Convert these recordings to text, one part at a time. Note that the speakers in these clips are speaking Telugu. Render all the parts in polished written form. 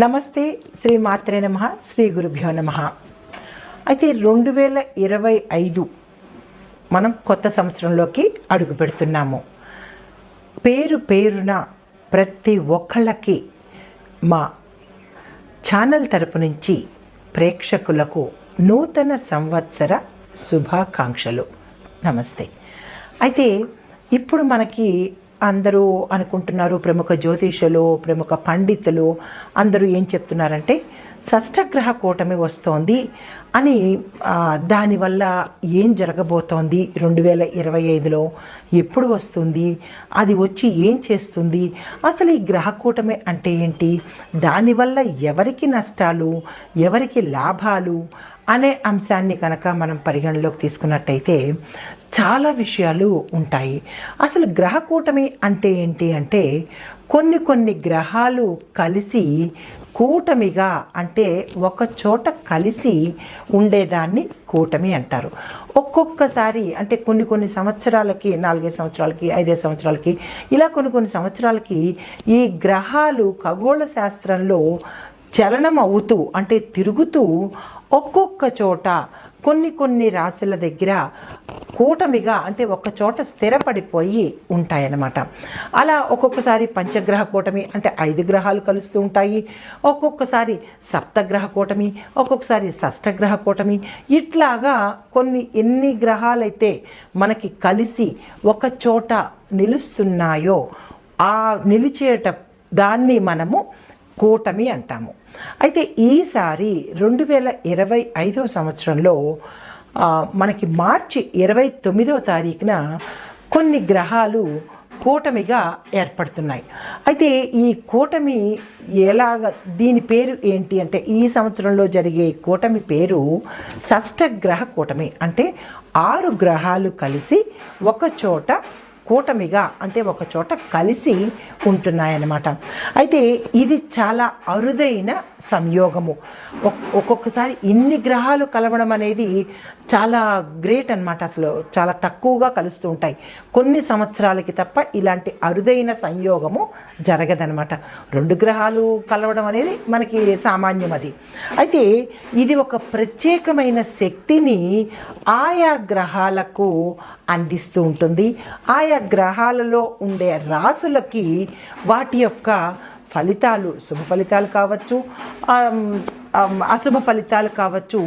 నమస్తే, శ్రీ మాత్రే నమః, శ్రీ గురుభ్యో నమః. అయితే 2025 మనం కొత్త సంవత్సరంలోకి అడుగు పెడుతున్నాము. పేరున ప్రతి ఒక్కళ్ళకి మా ఛానల్ తరపు నుంచి ప్రేక్షకులకు నూతన సంవత్సర శుభాకాంక్షలు. నమస్తే. అయితే ఇప్పుడు మనకి అందరూ అనుకుంటున్నారు, ప్రముఖ జ్యోతిషులు, ప్రముఖ పండితులు అందరూ ఏం చెప్తున్నారంటే షష్టగ్రహ కూటమి వస్తోంది అని. దానివల్ల ఏం జరగబోతోంది 2025లో, ఎప్పుడు వస్తుంది, అది వచ్చి ఏం చేస్తుంది, అసలు ఈ గ్రహ కూటమి అంటే ఏంటి, దానివల్ల ఎవరికి నష్టాలు ఎవరికి లాభాలు అనే అంశాన్ని కనుక మనం పరిగణలోకి తీసుకున్నట్టయితే చాలా విషయాలు ఉంటాయి. అసలు గ్రహ కూటమి అంటే ఏంటి అంటే కొన్ని గ్రహాలు కలిసి కూటమిగా, అంటే ఒక చోట కలిసి ఉండేదాన్ని కూటమి అంటారు. ఒక్కొక్కసారి అంటే కొన్ని సంవత్సరాలకి, 4 సంవత్సరాలకి, 5 సంవత్సరాలకి, ఇలా కొన్ని సంవత్సరాలకి ఈ గ్రహాలు ఖగోళ శాస్త్రంలో చలనం అవుతూ, అంటే తిరుగుతూ ఒక్కొక్క చోట కొన్ని రాశుల దగ్గర కూటమిగా, అంటే ఒక చోట స్థిరపడిపోయి ఉంటాయన్నమాట. అలా ఒక్కొక్కసారి పంచగ్రహ కూటమి, అంటే 5 గ్రహాలు కలుస్తూ ఉంటాయి. ఒక్కొక్కసారి సప్తగ్రహ కూటమి, ఒక్కొక్కసారి షష్టగ్రహ కూటమి. ఇట్లాగా ఎన్ని గ్రహాలైతే మనకి కలిసి ఒక చోట నిలుస్తున్నాయో ఆ నిలిచేట దాన్ని మనము కూటమి అంటాము. అయితే ఈసారి 2025 సంవత్సరంలో మనకి మార్చి 29వ తారీఖున కొన్ని గ్రహాలు కూటమిగా ఏర్పడుతున్నాయి. అయితే ఈ కూటమి దీని పేరు ఏంటి అంటే, ఈ సంవత్సరంలో జరిగే కూటమి పేరు షష్టగ్రహ కూటమి. అంటే 6 గ్రహాలు కలిసి ఒక చోట కూటమిగా, అంటే ఒక చోట కలిసి ఉంటున్నాయన్నమాట. అయితే ఇది చాలా అరుదైన సంయోగము. ఒక్కొక్కసారి ఇన్ని గ్రహాలు కలవడం అనేది చాలా గ్రేట్ అన్నమాట. అసలు చాలా తక్కువగా కలుస్తూ ఉంటాయి. కొన్ని సంవత్సరాలకి తప్ప ఇలాంటి అరుదైన సంయోగము జరగదనమాట. 2 గ్రహాలు కలవడం అనేది మనకి సామాన్యం. అది అయితే ఇది ఒక ప్రత్యేకమైన శక్తిని ఆయా గ్రహాలకు అందిస్తూ ఉంటుంది. ఆయా గ్రహాలలో ఉండే రాసులకి వాటి యొక్క ఫలితాలు, శుభ ఫలితాలు కావచ్చు, అశుభ ఫలితాలు కావచ్చు,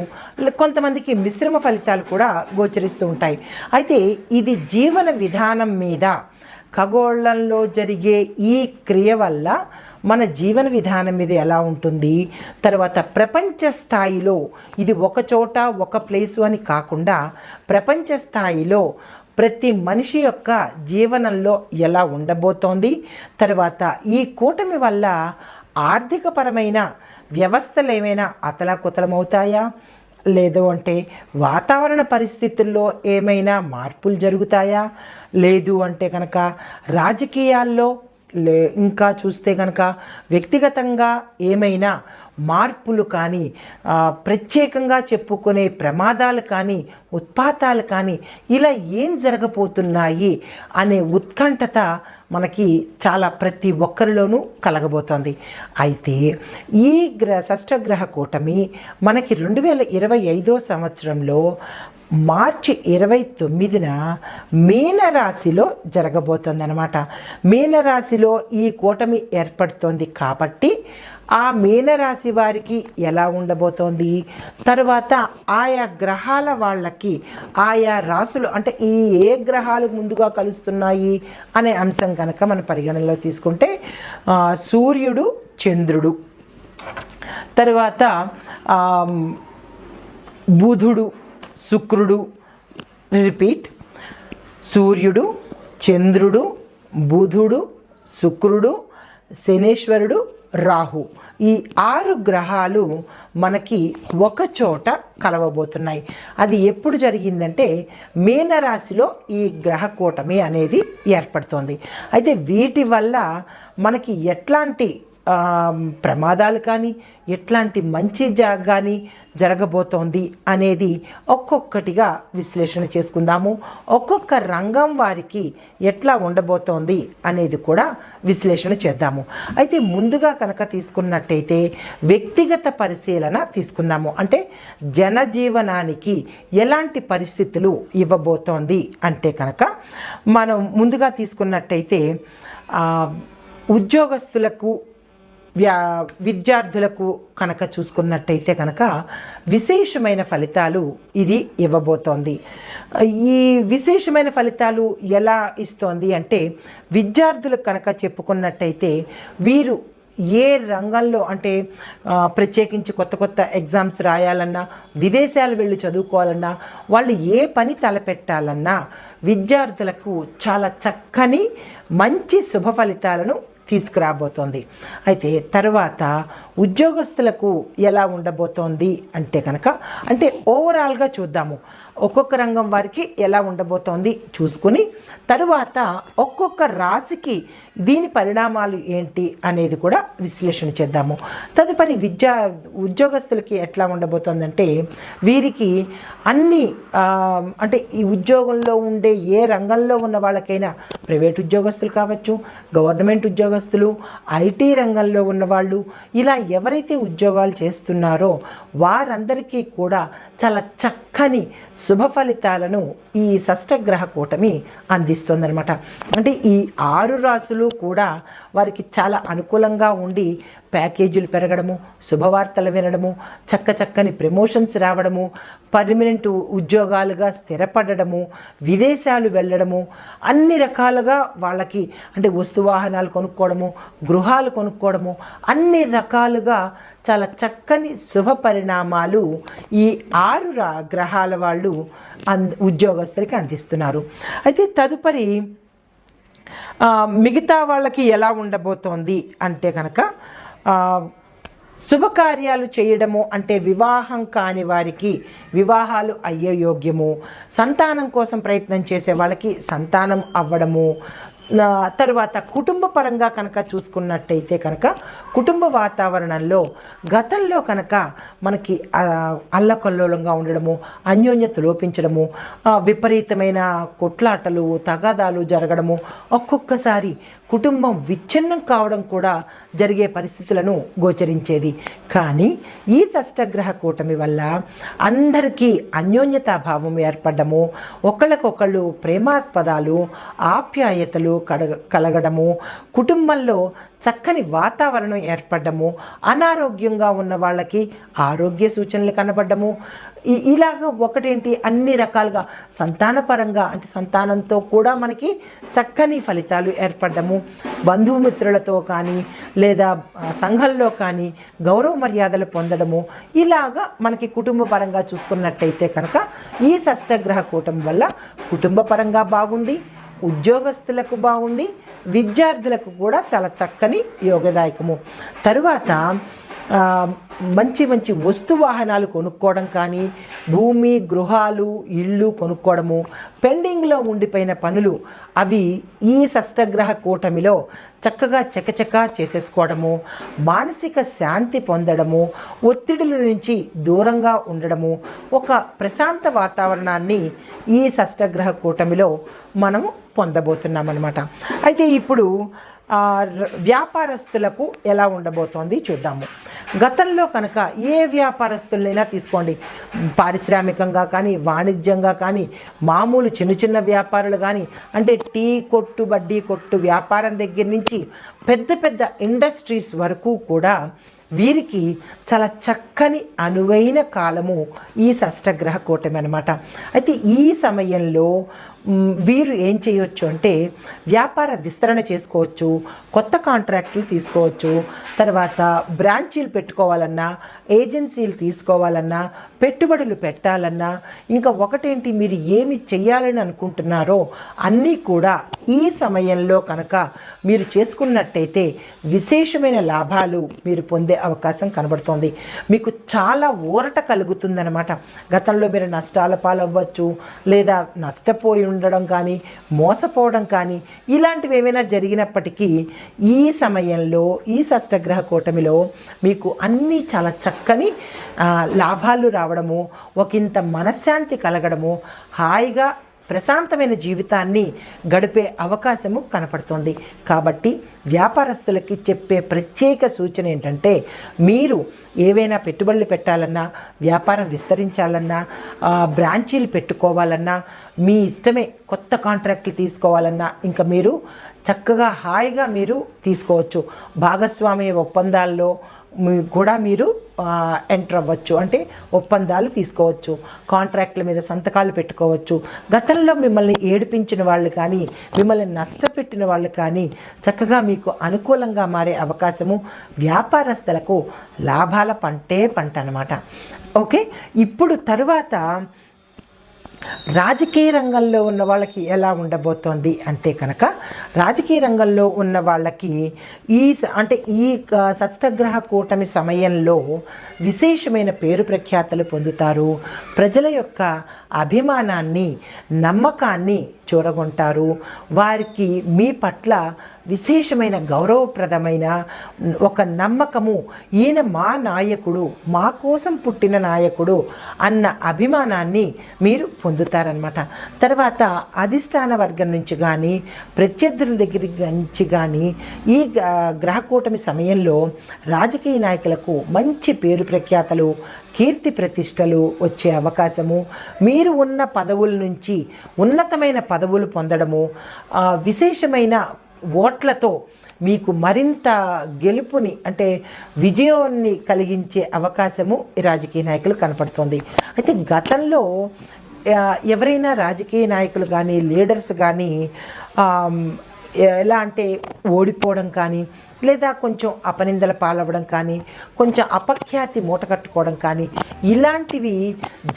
కొంతమందికి మిశ్రమ ఫలితాలు కూడా గోచరిస్తూ ఉంటాయి. అయితే ఇది జీవన విధానం మీద, ఖగోళంలో జరిగే ఈ క్రియ వల్ల మన జీవన విధానం మీద ఎలా ఉంటుంది, తర్వాత ప్రపంచ స్థాయిలో ఇది ఒక చోట ఒక ప్లేసు అని కాకుండా ప్రపంచ స్థాయిలో ప్రతి మనిషి యొక్క జీవనంలో ఎలా ఉండబోతోంది, తర్వాత ఈ కూటమి వల్ల ఆర్థికపరమైన వ్యవస్థలు ఏమైనా అతలాకుతలమవుతాయా, లేదు అంటే వాతావరణ పరిస్థితుల్లో ఏమైనా మార్పులు జరుగుతాయా, లేదు అంటే కనుక రాజకీయాల్లో, ఇంకా చూస్తే కనుక వ్యక్తిగతంగా ఏమైనా మార్పులు కానీ, ప్రత్యేకంగా చెప్పుకునే ప్రమాదాలు కానీ, ఉత్పాతాలు కానీ, ఇలా ఏం జరగబోతున్నాయి అనే ఉత్కంఠత మనకి చాలా ప్రతి ఒక్కరిలోనూ కలగబోతోంది. అయితే ఈ షష్టగ్రహ కూటమి మనకి 2025 సంవత్సరంలో మార్చి 29న మీనరాశిలో జరగబోతోంది అనమాట. మీనరాశిలో ఈ కూటమి ఏర్పడుతోంది కాబట్టి ఆ మీనరాశి వారికి ఎలా ఉండబోతోంది, తర్వాత ఆయా గ్రహాల వాళ్ళకి ఆయా రాశులు, అంటే ఏ గ్రహాలు ముందుగా కలుస్తున్నాయి అనే అంశం కనుక మనం పరిగణనలో తీసుకుంటే సూర్యుడు, చంద్రుడు, తర్వాత బుధుడు, శుక్రుడు, రిపీట్, సూర్యుడు, చంద్రుడు, బుధుడు, శుక్రుడు, శనేశ్వరుడు, రాహు, ఈ 6 గ్రహాలు మనకి ఒక చోట కలవబోతున్నాయి. అది ఎప్పుడు జరిగిందంటే మీనరాశిలో ఈ గ్రహ కూటమి అనేది ఏర్పడుతోంది. అయితే వీటి వల్ల మనకి ఎట్లాంటి ప్రమాదాలు కానీ ఎట్లాంటి మంచి కానీ జరగబోతోంది అనేది ఒక్కొక్కటిగా విశ్లేషణ చేసుకుందాము. ఒక్కొక్క రంగం వారికి ఎట్లా ఉండబోతోంది అనేది కూడా విశ్లేషణ చేద్దాము. అయితే ముందుగా కనుక తీసుకున్నట్టయితే వ్యక్తిగత పరిశీలన తీసుకుందాము. అంటే జనజీవనానికి ఎలాంటి పరిస్థితులు ఇవ్వబోతోంది అంటే కనుక మనం ముందుగా తీసుకున్నట్టయితే ఉద్యోగస్తులకు విద్యార్థులకు కనుక చూసుకున్నట్టయితే కనుక విశేషమైన ఫలితాలు ఇది ఇవ్వబోతోంది. ఈ విశేషమైన ఫలితాలు ఎలా ఇస్తోంది అంటే విద్యార్థులకు కనుక చెప్పుకున్నట్టయితే వీరు ఏ రంగంలో అంటే ప్రత్యేకించి కొత్త కొత్త ఎగ్జామ్స్ రాయాలన్నా, విదేశాలు వెళ్ళి చదువుకోవాలన్నా, వాళ్ళు ఏ పని తలపెట్టాలన్నా విద్యార్థులకు చాలా చక్కని మంచి శుభ ఫలితాలను తీసుకురాబోతోంది. అయితే తర్వాత ఉద్యోగస్తులకు ఎలా ఉండబోతోంది అంటే కనుక అంటే ఓవరాల్గా చూద్దాము. ఒక్కొక్క రంగం వారికి ఎలా ఉండబోతోంది చూసుకుని తరువాత ఒక్కొక్క రాశికి దీని పరిణామాలు ఏంటి అనేది కూడా విశ్లేషణ చేద్దాము. తదుపరి ఉద్యోగస్తులకి ఎట్లా ఉండబోతోందంటే వీరికి అన్ని అంటే ఈ ఉద్యోగంలో ఉండే ఏ రంగంలో ఉన్న వాళ్ళకైనా ప్రైవేట్ ఉద్యోగస్తులు కావచ్చు, గవర్నమెంట్ ఉద్యోగస్తులు, ఐటీ రంగంలో ఉన్నవాళ్ళు, ఇలా ఎవరైతే ఉద్యోగాలు చేస్తున్నారో వారందరికీ కూడా చాలా చక్కని శుభ ఫలితాలను ఈ షష్టగ్రహ కూటమి అందిస్తుందన్నమాట. అంటే ఈ 6 రాసులు కూడా వారికి చాలా అనుకూలంగా ఉండి ప్యాకేజీలు పెరగడము, శుభవార్తలు వినడము, చక్కని ప్రమోషన్స్ రావడము, పర్మనెంట్ ఉద్యోగాలుగా స్థిరపడము, విదేశాలు వెళ్ళడము, అన్ని రకాలుగా వాళ్ళకి అంటే వస్తువాహనాలు కొనుక్కోవడము, గృహాలు కొనుక్కోవడము, అన్ని రకాలుగా చాలా చక్కని శుభ పరిణామాలు ఈ 6 గ్రహాల వాళ్ళు ఉద్యోగస్తులకి అందిస్తున్నారు. అయితే తదుపరి మిగతా వాళ్ళకి ఎలా ఉండబోతోంది అంటే కనుక శుభకార్యాలు చేయడము అంటే వివాహం కాని వారికి వివాహాలు అయ్యే యోగ్యము, సంతానం కోసం ప్రయత్నం చేసే వాళ్ళకి సంతానం అవ్వడము, తర్వాత కుటుంబ పరంగా కనుక చూసుకున్నట్టయితే కనుక కుటుంబ వాతావరణంలో గతంలో కనుక మనకి అల్లకల్లోలంగా ఉండడము, అన్యోన్యత లోపించడము, విపరీతమైన కొట్లాటలు తగాదాలు జరగడము, ఒక్కొక్కసారి కుటుంబం విచ్ఛిన్నం కావడం కూడా జరిగే పరిస్థితులను గోచరించేది. కానీ ఈ షష్టగ్రహ కూటమి వల్ల అందరికీ అన్యోన్యతాభావం ఏర్పడము, ఒకళ్ళకొకళ్ళు ప్రేమాస్పదాలు ఆప్యాయతలు కలగడము, కుటుంబంలో చక్కని వాతావరణం ఏర్పడము, అనారోగ్యంగా ఉన్న వాళ్ళకి ఆరోగ్య సూచనలు కనబడము, ఇలాగ ఒకటేంటి అన్ని రకాలుగా సంతానపరంగా అంటే సంతానంతో కూడా మనకి చక్కని ఫలితాలు ఏర్పడము, బంధుమిత్రులతో కానీ లేదా సంఘంలో కానీ గౌరవ మర్యాదలు పొందడము, ఇలాగా మనకి కుటుంబ పరంగా చూసుకున్నట్టయితే కనుక ఈ షష్టగ్రహ కూటమి వల్ల కుటుంబ పరంగా బాగుంది, ఉద్యోగస్తులకు బాగుంది, విద్యార్థులకు కూడా చాలా చక్కని యోగదాయకము. తరువాత మంచి మంచి వస్తు వాహనాలు కొనుక్కోవడం కానీ, భూమి గృహాలు ఇళ్ళు కొనుక్కోవడము, పెండింగ్లో ఉండిపోయిన పనులు అవి ఈ షష్టగ్రహ కూటమిలో చక్కగా చకచకా చేసేసుకోవడము, మానసిక శాంతి పొందడము, ఒత్తిడిల నుంచి దూరంగా ఉండడము, ఒక ప్రశాంత వాతావరణాన్ని ఈ షష్టగ్రహ కూటమిలో మనము పొందబోతున్నామన్నమాట. అయితే ఇప్పుడు వ్యాపారస్తులకు ఎలా ఉండబోతోంది చూద్దాము. గతంలో కనుక ఏ వ్యాపారస్తులైనా తీసుకోండి, పారిశ్రామికంగా కానీ వాణిజ్యంగా కానీ మామూలు చిన్న వ్యాపారులు కానీ అంటే టీ కొట్టు బడ్డీ కొట్టు వ్యాపారం దగ్గర నుంచి పెద్ద పెద్ద ఇండస్ట్రీస్ వరకు కూడా వీరికి చాలా చక్కని అనువైన కాలము ఈ షష్టగ్రహ కూటమి అన్నమాట. అయితే ఈ సమయంలో వీరు ఏం చేయొచ్చు అంటే వ్యాపార విస్తరణ చేసుకోవచ్చు, కొత్త కాంట్రాక్టులు తీసుకోవచ్చు, తర్వాత బ్రాంచీలు పెట్టుకోవాలన్నా, ఏజెన్సీలు తీసుకోవాలన్నా, పెట్టుబడులు పెట్టాలన్నా, ఇంకా ఒకటేంటి మీరు ఏమి చెయ్యాలని అనుకుంటున్నారో అన్నీ కూడా ఈ సమయంలో కనుక మీరు చేసుకున్నట్టయితే విశేషమైన లాభాలు మీరు పొందే అవకాశం కనబడుతోంది. మీకు చాలా ఊరట కలుగుతుందన్నమాట. గతంలో మీరు నష్టాల పాలవ్వచ్చు లేదా నష్టపోయి ఉండడం కానీ, మోసపోవడం కానీ ఇలాంటివి ఏమైనా జరిగినప్పటికీ ఈ సమయంలో ఈ షష్టగ్రహ కూటమిలో మీకు అన్నీ చాలా చక్కని లాభాలు రావడము, ఒకంత మనశ్శాంతి కలగడము, హాయిగా ప్రశాంతమైన జీవితాన్ని గడిపే అవకాశము కనపడుతుంది. కాబట్టి వ్యాపారస్తులకి చెప్పే ప్రత్యేక సూచన ఏంటంటే, మీరు ఏవైనా పెట్టుబడులు పెట్టాలన్నా, వ్యాపారం విస్తరించాలన్నా, బ్రాంచీలు పెట్టుకోవాలన్నా, మీ ఇష్టమే కొత్త కాంట్రాక్ట్లు తీసుకోవాలన్నా ఇంకా మీరు చక్కగా హాయిగా మీరు తీసుకోవచ్చు. భాగస్వామ్య ఒప్పందాల్లో కూడా మీరు ఎంటర్ అవ్వచ్చు, అంటే ఒప్పందాలు తీసుకోవచ్చు, కాంట్రాక్ట్ల మీద సంతకాలు పెట్టుకోవచ్చు. గతంలో మిమ్మల్ని ఏడిపించిన వాళ్ళు కానీ, మిమ్మల్ని నష్టపెట్టిన వాళ్ళు కానీ చక్కగా మీకు అనుకూలంగా మారే అవకాశము, వ్యాపారస్తులకు లాభాల పంట అన్నమాట. ఓకే, ఇప్పుడు తరువాత రాజకీయ రంగంలో ఉన్న వాళ్ళకి ఎలా ఉండబోతోంది అంటే కనుక, రాజకీయ రంగంలో ఉన్న వాళ్ళకి ఈ షష్టగ్రహ కూటమి సమయంలో విశేషమైన పేరు ప్రఖ్యాతలు పొందుతారు. ప్రజల యొక్క అభిమానాన్ని, నమ్మకాన్ని చూరగొంటారు. వారికి మీ పట్ల విశేషమైన గౌరవప్రదమైన ఒక నమ్మకము, ఈయన మా నాయకుడు, మా కోసం పుట్టిన నాయకుడు అన్న అభిమానాన్ని మీరు పొందుతారనమాట. తర్వాత అధిష్టాన వర్గం నుంచి కానీ, ప్రత్యర్థుల దగ్గర నుంచి కానీ ఈ గ్రహకూటమి సమయంలో రాజకీయ నాయకులకు మంచి పేరు ప్రఖ్యాతలు, కీర్తి ప్రతిష్టలు వచ్చే అవకాశము, మీరు ఉన్న పదవుల నుంచి ఉన్నతమైన పదవులు పొందడము, విశేషమైన ఓట్లతో మీకు మరింత గెలుపుని అంటే విజయాన్ని కలిగించే అవకాశము ఈ రాజకీయ నాయకులు కనపడుతుంది. అయితే గతంలో ఎవరైనా రాజకీయ నాయకులు కానీ, లీడర్స్ కానీ ఎలా అంటే ఓడిపోవడం కానీ, లేదా కొంచెం అపనిందల పాలవ్వడం కానీ, కొంచెం అపఖ్యాతి మూటకట్టుకోవడం కానీ ఇలాంటివి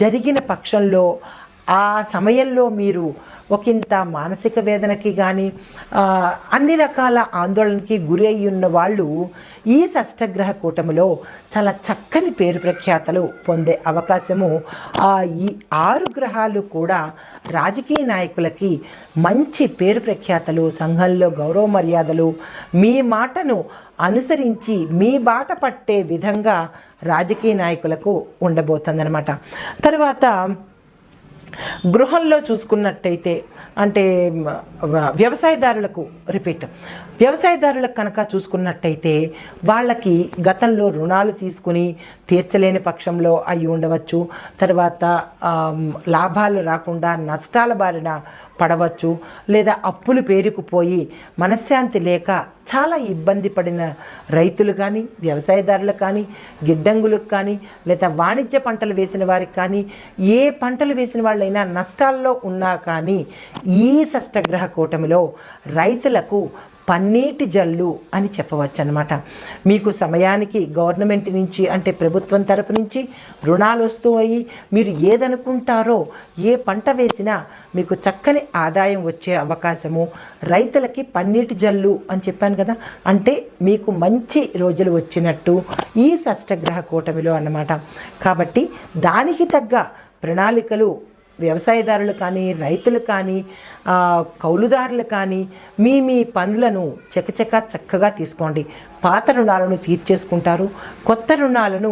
జరిగిన పక్షంలో ఆ సమయంలో మీరు ఒకంత మానసిక వేదనకి కానీ, అన్ని రకాల ఆందోళనకి గురి అయి ఉన్న వాళ్ళు ఈ షష్టగ్రహ కూటమిలో చాలా చక్కని పేరు ప్రఖ్యాతలు పొందే అవకాశము, ఈ 6 గ్రహాలు కూడా రాజకీయ నాయకులకి మంచి పేరు ప్రఖ్యాతలు, సంఘంలో గౌరవ మర్యాదలు, మీ మాటను అనుసరించి మీ బాట పట్టే విధంగా రాజకీయ నాయకులకు ఉండబోతుందన్నమాట. తర్వాత గృహంలో చూసుకున్నట్టయితే అంటే వ్యవసాయదారులకు కనుక చూసుకున్నట్టయితే వాళ్ళకి గతంలో రుణాలు తీసుకుని తీర్చలేని పక్షంలో అయి ఉండవచ్చు. తర్వాత లాభాలు రాకుండా నష్టాల బారిన పడవచ్చు, లేదా అప్పులు పేరుకుపోయి మనశ్శాంతి లేక చాలా ఇబ్బంది పడిన రైతులు కానీ, వ్యవసాయదారులు కానీ, గిడ్డంగులకు కానీ, లేదా వాణిజ్య పంటలు వేసిన వారికి కానీ, ఏ పంటలు వేసిన వాళ్ళైనా నష్టాల్లో ఉన్నా కానీ ఈ షష్టగ్రహ కూటమిలో రైతులకు పన్నీటి జల్లు అని చెప్పవచ్చు అన్నమాట. మీకు సమయానికి గవర్నమెంట్ నుంచి అంటే ప్రభుత్వం తరపు నుంచి రుణాలు వస్తాయి. మీరు ఏదనుకుంటారో, ఏ పంట వేసినా మీకు చక్కని ఆదాయం వచ్చే అవకాశము, రైతులకి పన్నీటి జల్లు అని చెప్పాను కదా, అంటే మీకు మంచి రోజులు వచ్చినట్టు ఈ షష్టగ్రహ కూటమిలో అన్నమాట. కాబట్టి దానికి తగ్గ ప్రణాళికలు వ్యవసాయదారులు కానీ, రైతులు కానీ, కౌలుదారులు కానీ మీ పనులను చక్కగా తీసుకోండి. పాత రుణాలను తీర్చేసుకుంటారు, కొత్త రుణాలను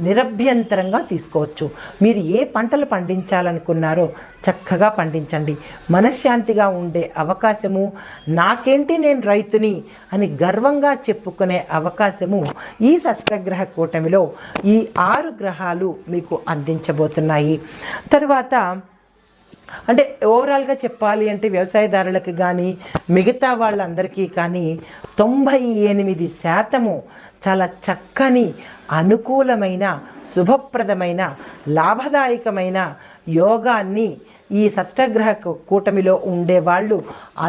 నిరభ్యంతరంగా తీసుకోవచ్చు. మీరు ఏ పంటలు పండించాలనుకున్నారో చక్కగా పండించండి. మనశ్శాంతిగా ఉండే అవకాశము, నాకేంటి నేను రైతుని అని గర్వంగా చెప్పుకునే అవకాశము ఈ షష్టగ్రహ కూటమిలో ఈ 6 గ్రహాలు మీకు అందించబోతున్నాయి. తర్వాత అంటే ఓవరాల్గా చెప్పాలి అంటే వ్యవసాయదారులకు కానీ, మిగతా వాళ్ళందరికీ కానీ 98% చాలా చక్కని, అనుకూలమైన, శుభప్రదమైన, లాభదాయకమైన యోగాన్ని ఈ షష్టగ్రహ కూటమిలో ఉండేవాళ్ళు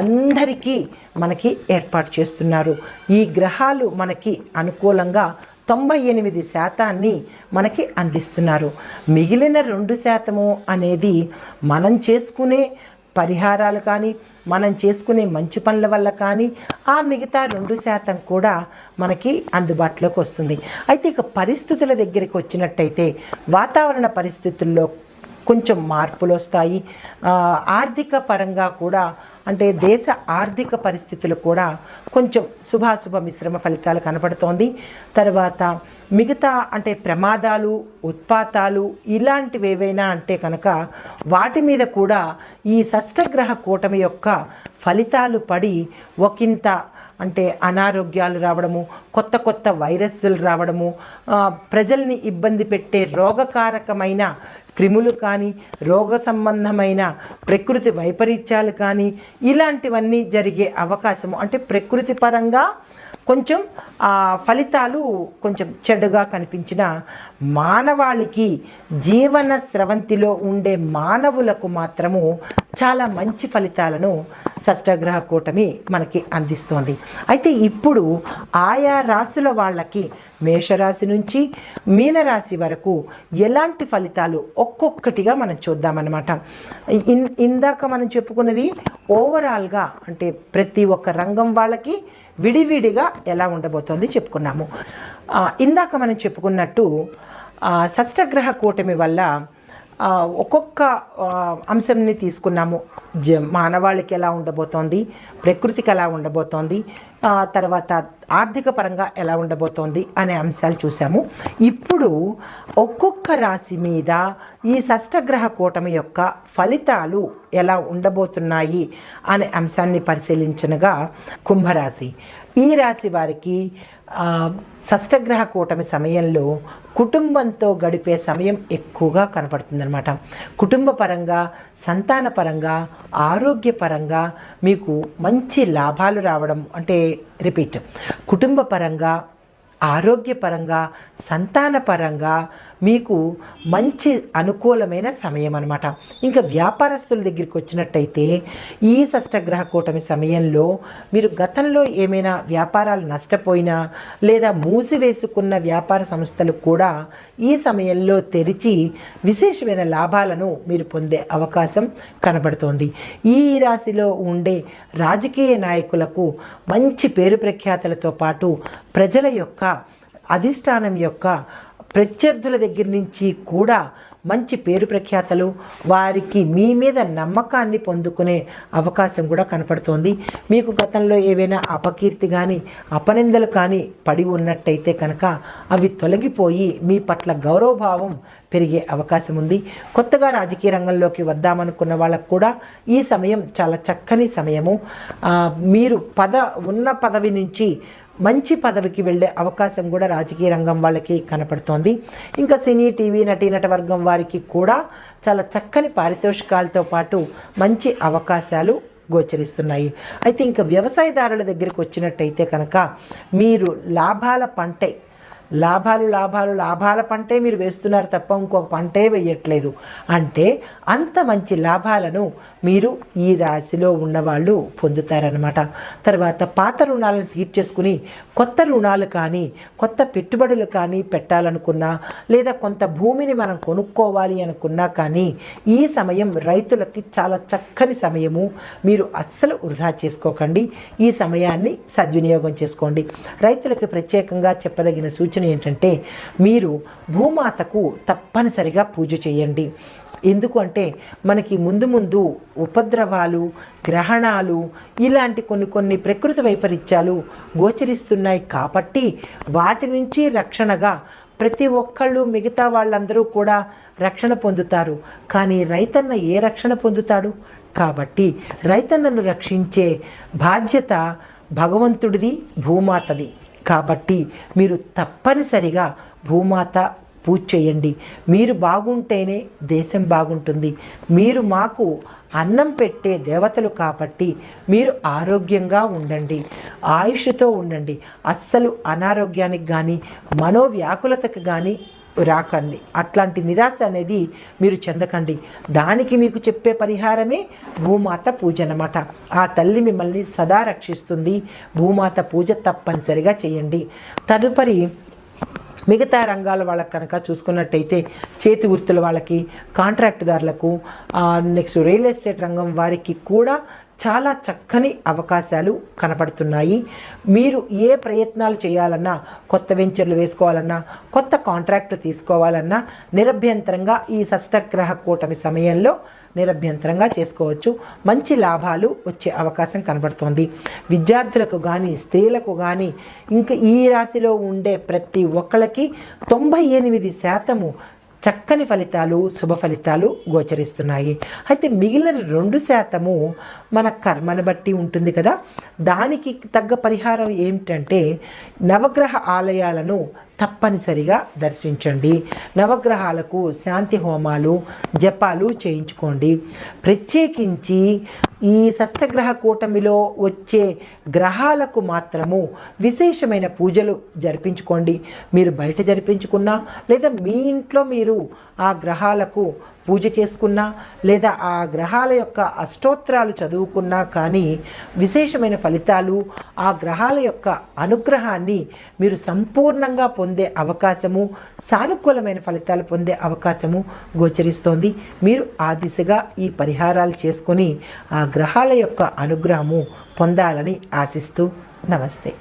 అందరికీ మనకి ఏర్పాటు చేస్తున్నారు. ఈ గ్రహాలు మనకి అనుకూలంగా 98% మనకి అందిస్తున్నారు. మిగిలిన 2% అనేది మనం చేసుకునే పరిహారాలు కానీ, మనం చేసుకునే మంచి పనుల వల్ల కానీ ఆ మిగతా 2% కూడా మనకి అందుబాటులోకి వస్తుంది. అయితే ఇక పరిస్థితుల దగ్గరికి వచ్చినట్టయితే వాతావరణ పరిస్థితుల్లో కొంచెం మార్పులు వస్తాయి. ఆర్థిక పరంగా కూడా అంటే దేశ ఆర్థిక పరిస్థితులు కూడా కొంచెం శుభాశుభ మిశ్రమ ఫలితాలు కనపడుతోంది. తర్వాత మిగతా అంటే ప్రమాదాలు, ఉత్పాతాలు ఇలాంటివి ఏవైనా అంటే కనుక వాటి మీద కూడా ఈ షష్టగ్రహ కూటమి యొక్క ఫలితాలు పడి ఒకంత అంటే అనారోగ్యాలు రావడము, కొత్త కొత్త వైరస్లు రావడము, ప్రజల్ని ఇబ్బంది పెట్టే రోగకారకమైన క్రిములు కానీ, రోగ సంబంధమైన ప్రకృతి వైపరీత్యాలు కానీ ఇలాంటివన్నీ జరిగే అవకాశము అంటే ప్రకృతి పరంగా కొంచెం ఫలితాలు కొంచెం చెడుగా కనిపించిన మానవాళికి జీవన స్రవంతిలో ఉండే మానవులకు మాత్రము చాలా మంచి ఫలితాలను షష్టగ్రహ కూటమి మనకి అందిస్తోంది. అయితే ఇప్పుడు ఆయా రాశుల వాళ్ళకి మేషరాశి నుంచి మీనరాశి వరకు ఎలాంటి ఫలితాలు ఒక్కొక్కటిగా మనం చూద్దామన్నమాట. ఇందాక మనం చెప్పుకున్నది ఓవరాల్గా అంటే ప్రతి ఒక్క రంగం వాళ్ళకి విడివిడిగా ఎలా ఉండబోతోంది చెప్పుకున్నాము. ఇందాక మనం చెప్పుకున్నట్టు షష్టగ్రహ కూటమి వల్ల ఒక్కొక్క అంశంని తీసుకున్నాము. మానవాళికి ఎలా ఉండబోతోంది, ప్రకృతికి ఎలా ఉండబోతోంది, తర్వాత ఆర్థిక పరంగా ఎలా ఉండబోతోంది అనే అంశాలు చూసాము. ఇప్పుడు ఒక్కొక్క రాశి మీద ఈ షష్టగ్రహ కూటమి యొక్క ఫలితాలు ఎలా ఉండబోతున్నాయి అనే అంశాన్ని పరిశీలించనగా కుంభరాశి. ఈ రాశి వారికి షష్టగ్రహ కూటమి సమయంలో కుటుంబంతో గడిపే సమయం ఎక్కువగా కనపడుతుందన్నమాట. కుటుంబ పరంగా, సంతాన పరంగా, ఆరోగ్యపరంగా మీకు మంచి లాభాలు రావడం అంటే కుటుంబ పరంగా, ఆరోగ్యపరంగా, సంతానపరంగా మీకు మంచి అనుకూలమైన సమయం అన్నమాట. ఇంకా వ్యాపారస్తుల దగ్గరికి వచ్చినట్టయితే ఈ షష్టగ్రహ కూటమి సమయంలో మీరు గతంలో ఏమైనా వ్యాపారాలు నష్టపోయినా లేదా మూసివేసుకున్న వ్యాపార సంస్థలు కూడా ఈ సమయంలో తెరిచి విశేషమైన లాభాలను మీరు పొందే అవకాశం కనబడుతోంది. ఈ రాశిలో ఉండే రాజకీయ నాయకులకు మంచి పేరు ప్రఖ్యాతులతో పాటు ప్రజల యొక్క అధిష్టానం యొక్క ప్రత్యర్థుల దగ్గర నుంచి కూడా మంచి పేరు ప్రఖ్యాతలు, వారికి మీ మీద నమ్మకాన్ని పొందుకునే అవకాశం కూడా కనపడుతోంది. మీకు గతంలో ఏవైనా అపకీర్తి కానీ అపనిందలు కానీ పడి ఉన్నట్టయితే కనుక అవి తొలగిపోయి మీ పట్ల గౌరవభావం పెరిగే అవకాశం ఉంది. కొత్తగా రాజకీయ రంగంలోకి వద్దామనుకున్న వాళ్ళకు కూడా ఈ సమయం చాలా చక్కని సమయము. మీరు ఉన్న పదవి నుంచి మంచి పదవికి వెళ్ళే అవకాశం కూడా రాజకీయ రంగం వాళ్ళకి కనపడుతోంది. ఇంకా సినీ, టీవీ నటీనట వర్గం వారికి కూడా చాలా చక్కని పారితోషికాలతో పాటు మంచి అవకాశాలు గోచరిస్తున్నాయి. అయితే ఇంకా వ్యవసాయదారుల దగ్గరికి వచ్చినట్టయితే కనుక మీరు లాభాల పంటే మీరు వేస్తున్నారు తప్ప ఇంకొక పంటే వేయట్లేదు. అంటే అంత మంచి లాభాలను మీరు ఈ రాశిలో ఉన్నవాళ్ళు పొందుతారనమాట. తర్వాత పాత రుణాలను తీర్చేసుకుని కొత్త రుణాలు కానీ కొత్త పెట్టుబడులు కానీ పెట్టాలనుకున్నా లేదా కొంత భూమిని మనం కొనుక్కోవాలి అనుకున్నా కానీ ఈ సమయం రైతులకి చాలా చక్కని సమయము. మీరు అస్సలు వృధా చేసుకోకండి, ఈ సమయాన్ని సద్వినియోగం చేసుకోండి. రైతులకు ప్రత్యేకంగా చెప్పదగిన సూచన ఏంటంటే మీరు భూమాతకు తప్పనిసరిగా పూజ చేయండి. ఎందుకంటే మనకి ముందు ఉపద్రవాలు, గ్రహణాలు ఇలాంటి కొన్ని ప్రకృతి వైపరీత్యాలు గోచరిస్తున్నాయి కాబట్టి వాటి నుంచి రక్షణగా ప్రతి ఒక్కళ్ళు మిగతా వాళ్ళందరూ కూడా రక్షణ పొందుతారు. కానీ రైతన్న ఏ రక్షణ పొందుతాడు? కాబట్టి రైతన్నను రక్షించే బాధ్యత భగవంతుడిది, భూమాతది. కాబట్టి మీరు తప్పనిసరిగా భూమాత పూజ చేయండి. మీరు బాగుంటేనే దేశం బాగుంటుంది. మీరు మాకు అన్నం పెట్టే దేవతలు కాబట్టి మీరు ఆరోగ్యంగా ఉండండి, ఆయుష్తో ఉండండి. అస్సలు అనారోగ్యానికి కానీ మనోవ్యాకులతకు కానీ రాకండి. అట్లాంటి నిరాశ అనేది మీరు చెందకండి. దానికి మీకు చెప్పే పరిహారమే భూమాత పూజ అన్నమాట. ఆ తల్లి మిమ్మల్ని సదా రక్షిస్తుంది. భూమాత పూజ తప్పనిసరిగా చేయండి. తదుపరి మిగతా రంగాల వాళ్ళకి కనుక చూసుకున్నట్టయితే చేతి వృత్తుల వాళ్ళకి, కాంట్రాక్టుదారులకు, నెక్స్ట్ రియల్ ఎస్టేట్ రంగం వారికి కూడా చాలా చక్కని అవకాశాలు కనపడుతున్నాయి. మీరు ఏ ప్రయత్నాలు చేయాలన్నా, కొత్త వెంచర్లు వేసుకోవాలన్నా, కొత్త కాంట్రాక్ట్ తీసుకోవాలన్నా నిరభ్యంతరంగా ఈ షష్టగ్రహ కూటమి సమయంలో నిరభ్యంతరంగా చేసుకోవచ్చు. మంచి లాభాలు వచ్చే అవకాశం కనబడుతోంది. విద్యార్థులకు కానీ, స్త్రీలకు కానీ, ఇంకా ఈ రాశిలో ఉండే ప్రతి ఒక్కళ్ళకి 98% చక్కని ఫలితాలు, శుభ ఫలితాలు గోచరిస్తున్నాయి. అయితే మిగిలిన 2% మన కర్మను బట్టి ఉంటుంది కదా. దానికి తగ్గ పరిహారం ఏమిటంటే నవగ్రహ ఆలయాలను తప్పనిసరిగా దర్శించండి. నవగ్రహాలకు శాంతి హోమాలు, జపాలు చేయించుకోండి. ప్రత్యేకించి ఈ షష్టగ్రహ కూటమిలో వచ్చే గ్రహాలకు మాత్రము విశేషమైన పూజలు జరిపించుకోండి. మీరు బయట జరిపించుకున్నా, లేదా మీ ఇంట్లో మీరు ఆ గ్రహాలకు పూజ చేసుకున్నా, లేదా ఆ గ్రహాల యొక్క అష్టోత్తరాలు చదువుకున్నా కానీ విశేషమైన ఫలితాలు, ఆ గ్రహాల యొక్క అనుగ్రహాన్ని మీరు సంపూర్ణంగా పొందే అవకాశము, సానుకూలమైన ఫలితాలు పొందే అవకాశము గోచరిస్తోంది. మీరు ఆ దిశగా ఈ పరిహారాలు చేసుకొని ఆ గ్రహాల యొక్క అనుగ్రహము పొందాలని ఆశిస్తూ నమస్తే.